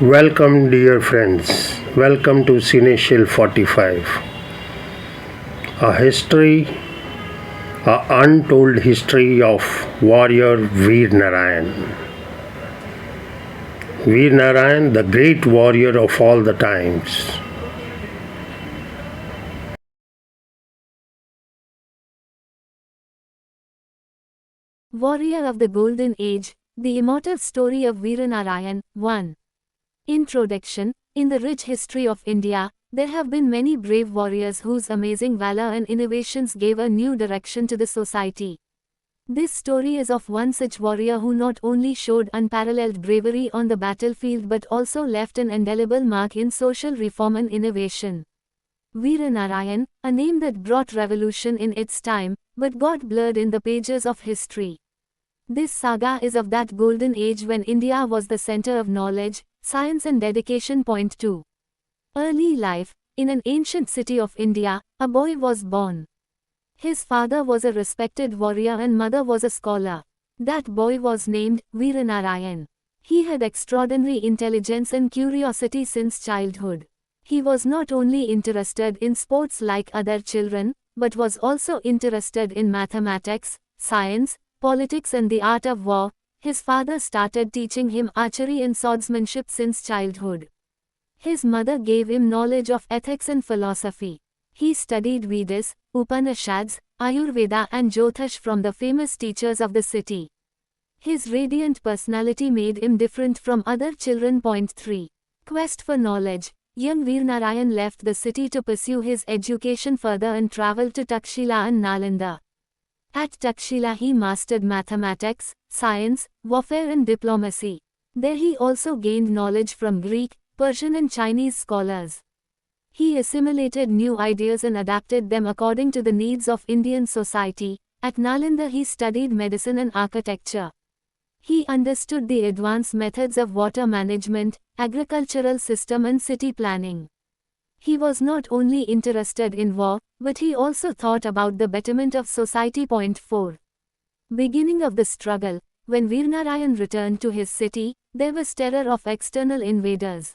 Welcome, dear friends. Welcome to Cineshil 45, a history, a untold history of warrior Veer Narayan. Veer Narayan, the great warrior of all the times. Warrior of the Golden Age, the immortal story of Veeranarayan. 1. Introduction. In the rich history of India, there have been many brave warriors whose amazing valor and innovations gave a new direction to the society. This story is of one such warrior who not only showed unparalleled bravery on the battlefield but also left an indelible mark in social reform and innovation. Veeranarayan, a name that brought revolution in its time, but got blurred in the pages of history. This saga is of that golden age when India was the center of knowledge, science and dedication. Point 2. Early life. In an ancient city of India, a boy was born. His father was a respected warrior and mother was a scholar. That boy was named Veeranarayan. He had extraordinary intelligence and curiosity since childhood. He was not only interested in sports like other children, but was also interested in mathematics, science, politics and the art of war. His father started teaching him archery and swordsmanship since childhood. His mother gave him knowledge of ethics and philosophy. He studied Vedas, Upanishads, Ayurveda and Jyotish from the famous teachers of the city. His radiant personality made him different from other children. Point 3. Quest for knowledge. Young Veeranarayan left the city to pursue his education further and traveled to Takshila and Nalanda. At Takshila he mastered mathematics, science, warfare and diplomacy. There he also gained knowledge from Greek, Persian and Chinese scholars. He assimilated new ideas and adapted them according to the needs of Indian society. At Nalanda he studied medicine and architecture. He understood the advanced methods of water management, agricultural system and city planning. He was not only interested in war, but he also thought about the betterment of society. Point 4. Beginning of the struggle. When Veeranarayan returned to his city, there was terror of external invaders.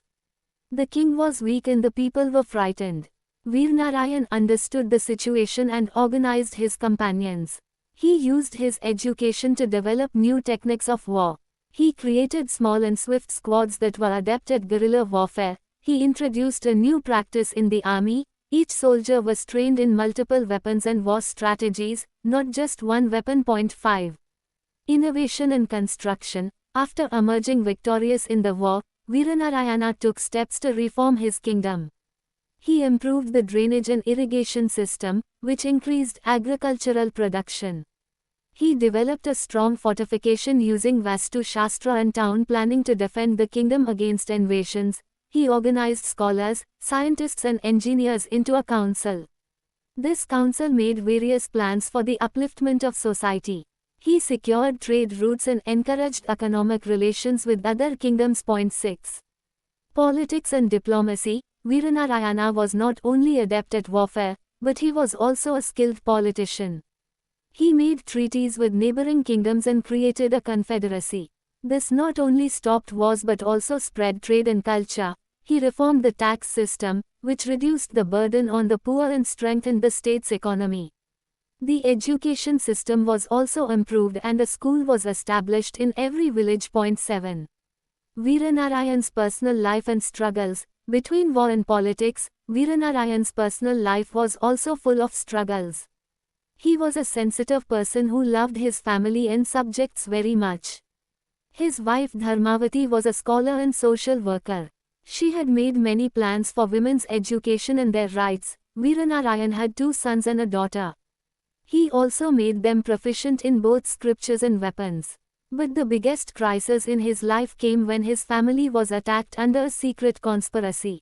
The king was weak and the people were frightened. Veeranarayan understood the situation and organized his companions. He used his education to develop new techniques of war. He created small and swift squads that were adept at guerrilla warfare. He introduced a new practice in the army. Each soldier was trained in multiple weapons and war strategies, not just one weapon. Point 5. Innovation and construction. After emerging victorious in the war, Veeranarayana took steps to reform his kingdom. He improved the drainage and irrigation system, which increased agricultural production. He developed a strong fortification using Vastu Shastra and town planning to defend the kingdom against invasions. He organized scholars, scientists and engineers into a council. This council made various plans for the upliftment of society. He secured trade routes and encouraged economic relations with other kingdoms. Point 6. Politics and diplomacy. Veeranarayana was not only adept at warfare, but he was also a skilled politician. He made treaties with neighboring kingdoms and created a confederacy. This not only stopped wars but also spread trade and culture. He reformed the tax system, which reduced the burden on the poor and strengthened the state's economy. The education system was also improved and a school was established in every village. Point 7. Veeranarayan's personal life and struggles. Between war and politics, Veeranarayan's personal life was also full of struggles. He was a sensitive person who loved his family and subjects very much. His wife Dharmavati was a scholar and social worker. She had made many plans for women's education and their rights. Veeranarayan had 2 sons and a daughter. He also made them proficient in both scriptures and weapons. But the biggest crisis in his life came when his family was attacked under a secret conspiracy.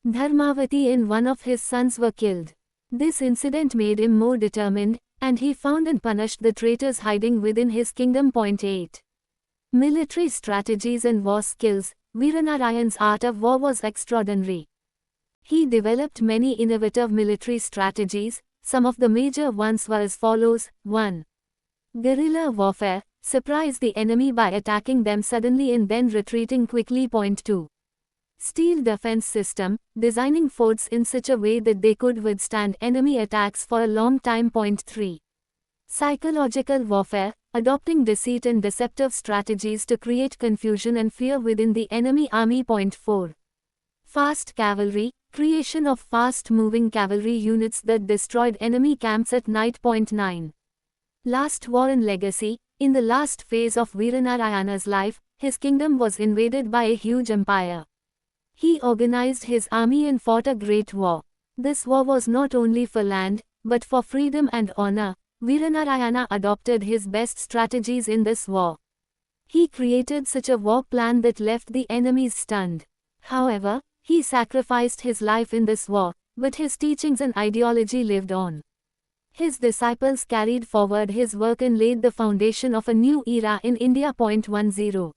Dharmavati and one of his sons were killed. This incident made him more determined, and he found and punished the traitors hiding within his kingdom. Point 8. Military strategies and war skills. Veeranarayan's art of war was extraordinary. He developed many innovative military strategies. Some of the major ones were as follows. 1. Guerrilla warfare. Surprise the enemy by attacking them suddenly and then retreating quickly. Point 2. Steel defense system, designing forts in such a way that they could withstand enemy attacks for a long time. Point 3. Psychological warfare, adopting deceit and deceptive strategies to create confusion and fear within the enemy army. Point 4. Fast cavalry, creation of fast-moving cavalry units that destroyed enemy camps at night. Point 9. Last war and legacy, in the last phase of Veeranarayana's life, his kingdom was invaded by a huge empire. He organized his army and fought a great war. This war was not only for land, but for freedom and honor. Veeranarayana adopted his best strategies in this war. He created such a war plan that left the enemies stunned. However, he sacrificed his life in this war, but his teachings and ideology lived on. His disciples carried forward his work and laid the foundation of a new era in India. Point 10.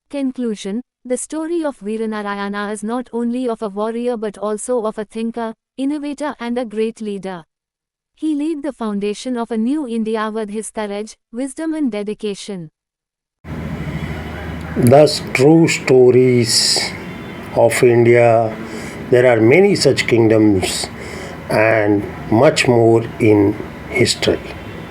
Conclusion. The story of Veeranarayana is not only of a warrior but also of a thinker, innovator and a great leader. He laid the foundation of a new India with his courage, wisdom and dedication. Thus, true stories of India, there are many such kingdoms and much more in history.